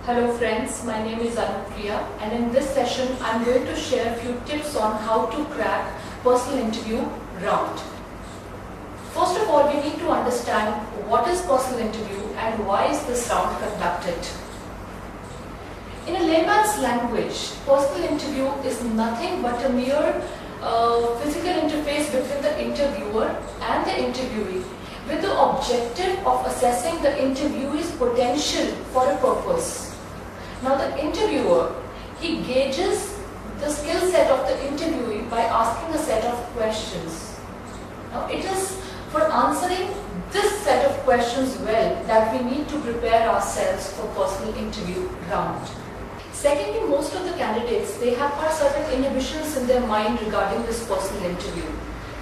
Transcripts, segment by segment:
Hello friends, my name is Anupriya and in this session I am going to share a few tips on how to crack personal interview round. First of all, we need to understand what is personal interview and why is this round conducted. In a layman's language, personal interview is nothing but a mere physical interface between the interviewer and the interviewee with the objective of assessing the interviewee's potential for a purpose. Now the interviewer, he gauges the skill set of the interviewee by asking a set of questions. Now it is for answering this set of questions well that we need to prepare ourselves for personal interview round. Secondly, most of the candidates, they have got certain inhibitions in their mind regarding this personal interview.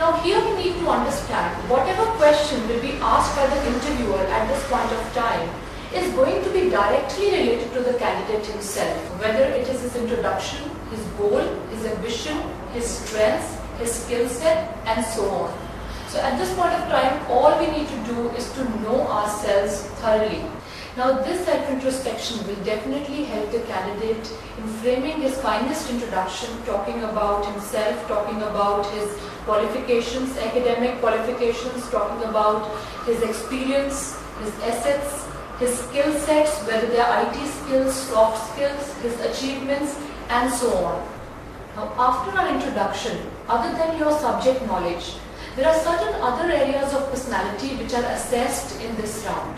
Now here we need to understand whatever question will be asked by the interviewer at this point of time is going to be directly related to the candidate himself, whether it is his introduction, his goal, his ambition, his strengths, his skill set and so on. So at this point of time, all we need to do is to know ourselves thoroughly. Now this self-introspection will definitely help the candidate in framing his finest introduction, talking about himself, talking about his qualifications, academic qualifications, talking about his experience, his assets, his skill sets, whether they are IT skills, soft skills, his achievements and so on. Now after our introduction, other than your subject knowledge, there are certain other areas of personality which are assessed in this round.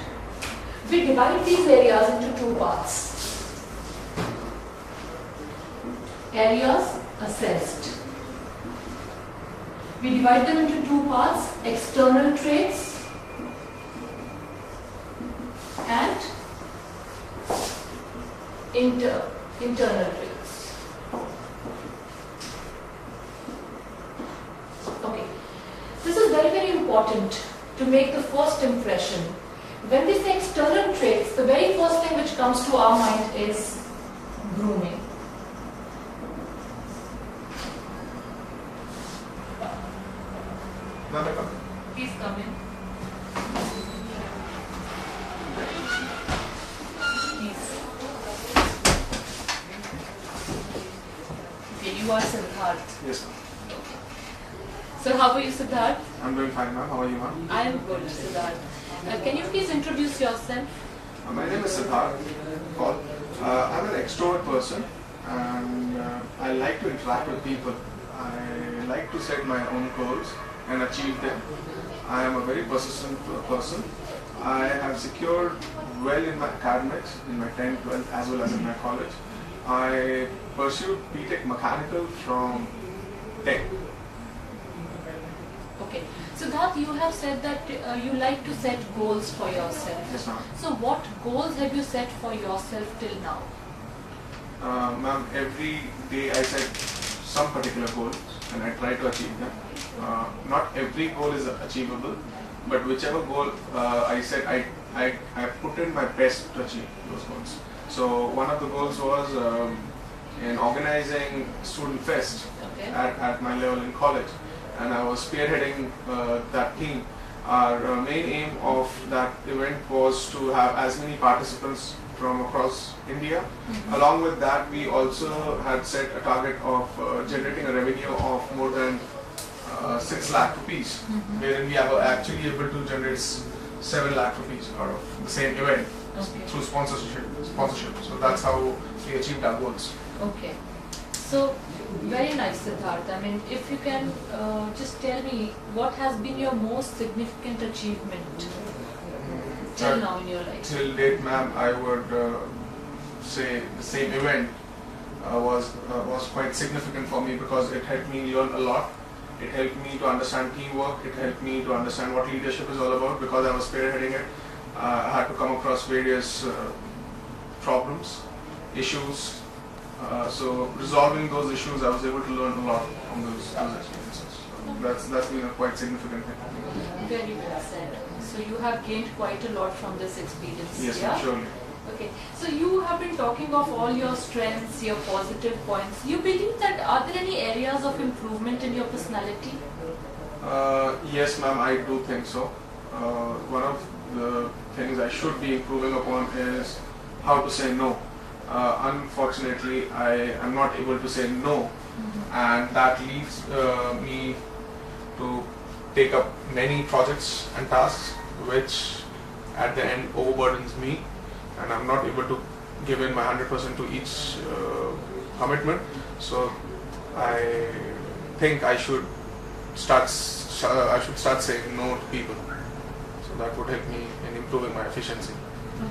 We divide these areas into two parts. Areas assessed. We divide them into two parts, external traits and internal traits. Okay, this is very, very important to make the first impression. When we say external traits, the very first thing which comes to our mind is grooming. Please come in. Please. Okay, you are Siddharth. Yes, ma'am. So how are you, Siddharth? I'm doing fine, ma'am. How are you, ma'am? I am good, Siddharth. Can you please introduce yourself? My name is Siddharth Paul. I'm an extrovert person and I like to interact with people. I like to set my own goals and achieve them. I am a very persistent person. I have secured well in my academics, in my 10th, 12th as well as in my college. I pursued BTech Mechanical from Tech. Okay. Siddharth, you have said that you like to set goals for yourself. Yes, ma'am. So what goals have you set for yourself till now? Ma'am, every day I set some particular goals and I try to achieve them. Not every goal is achievable, but whichever goal I set, I put in my best to achieve those goals. So one of the goals was in organizing Student Fest at my level in college, and I was spearheading that team. Our main aim of that event was to have as many participants from across India. Mm-hmm. Along with that, we also had set a target of generating a revenue of more than 6 lakh rupees, mm-hmm. wherein we are actually able to generate 7 lakh rupees out of the same event through sponsorship. So that's how we achieved our goals. Okay. So, very nice, Siddharth. I mean, if you can just tell me what has been your most significant achievement till now in your life? Till date, ma'am, I would say the same event was quite significant for me because it helped me learn a lot. It helped me to understand teamwork. It helped me to understand what leadership is all about because I was spearheading it. I had to come across various problems, issues. So resolving those issues, I was able to learn a lot from those experiences. So that's been a quite significant thing. Very well said. So you have gained quite a lot from this experience. Yes, yeah? surely. Okay. So you have been talking of all your strengths, your positive points. You believe that are there any areas of improvement in your personality? Yes, ma'am, I do think so. One of the things I should be improving upon is how to say no. unfortunately I am not able to say no, and that leads me to take up many projects and tasks which at the end overburdens me, and I'm not able to give in my 100% to each commitment. So I think I should start saying no to people. So that would help me in improving my efficiency.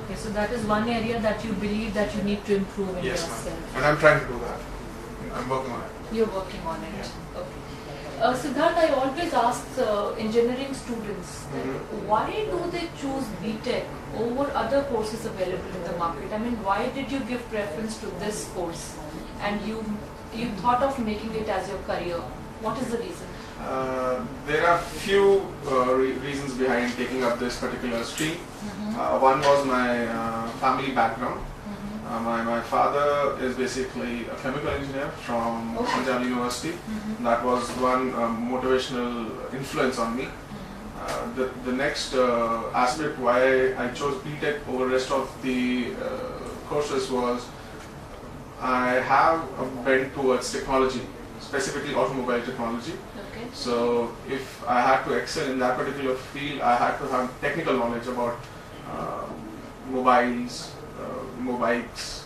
Okay, so that is one area that you believe that you need to improve in Yes, yourself. ma'am. And I'm trying to do that. I'm working on it. You're working on it. Yeah. Okay. Siddharth, I always ask engineering students, why do they choose BTech over other courses available in the market? I mean, why did you give preference to this course and you thought of making it as your career? What is the reason? There are few reasons behind taking up this particular stream. One was my family background. My father is basically a chemical engineer from Punjab University. That was one motivational influence on me. The next aspect why I chose BTech over rest of the courses was I have a bent towards technology, specifically automobile technology. Okay. So if I had to excel in that particular field, I had to have technical knowledge about mobiles, mobiles.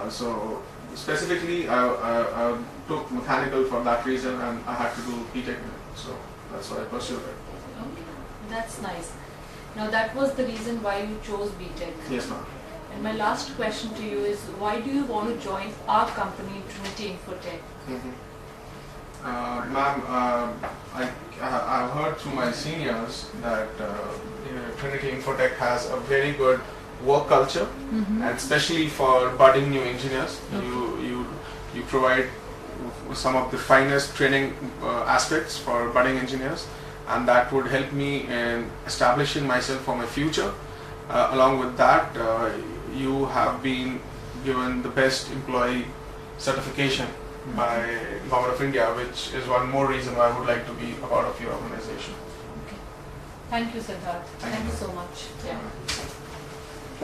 So specifically, I took mechanical for that reason, and I had to do BTech. So that's why I pursued it. Okay, that's nice. Now that was the reason why you chose BTech. Yes, ma'am. And my last question to you is, why do you want to join our company, Trinity Infotech? Ma'am, I've heard through my seniors that Trinity Infotech has a very good work culture, and especially for budding new engineers. You provide some of the finest training aspects for budding engineers, and that would help me in establishing myself for my future. Along with that, you have been given the best employee certification by Government of India, which is one more reason why I would like to be a part of your organization. Okay. Thank you, Siddharth. Thank you so much. Yeah.